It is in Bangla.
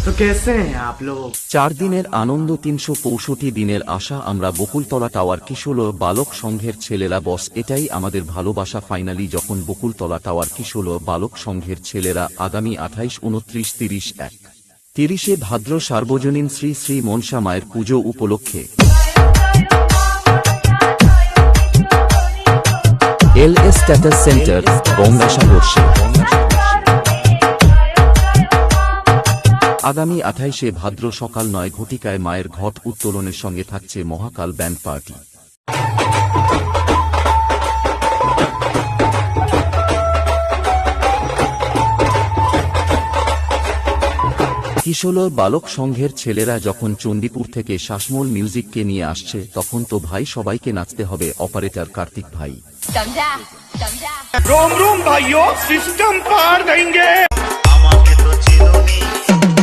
तो कैसे हैं आप लोग? 4 দিনের আনন্দ 365 দিনের আশা আমরা বকুলতলা টাওয়ার কিশোর বালক সংঘের ছেলেরা বস এটাই আমাদের ভালোবাসা ফাইনালি যখন বকুলতলা টাওয়ার কিশোর বালক সংঘের ছেলেরা আগামী 28, 29, 30, 31 ভাদ্র সার্বজনীন শ্রী শ্রী মনসা মায়ের পুজো উপলক্ষে এলএস স্ট্যাটাস সেন্টার গঙ্গাসাগর আগামী 28 ভাদ্র সকাল 9 ঘটিকায় মায়ের ঘট উত্তোলনের সঙ্গে থাকছে মহাকাল ব্যান্ড পার্টি। কিশোর বালক সংঘের ছেলেরা যখন চণ্ডীপুর থেকে শাসমল মিউজিককে নিয়ে আসছে তখন তো ভাই সবাইকে নাচতে হবে। অপারেটর কার্তিক ভাই रोम रोम भाइयों सिस्टम पार देंगे। আমাকে তো চিরুনি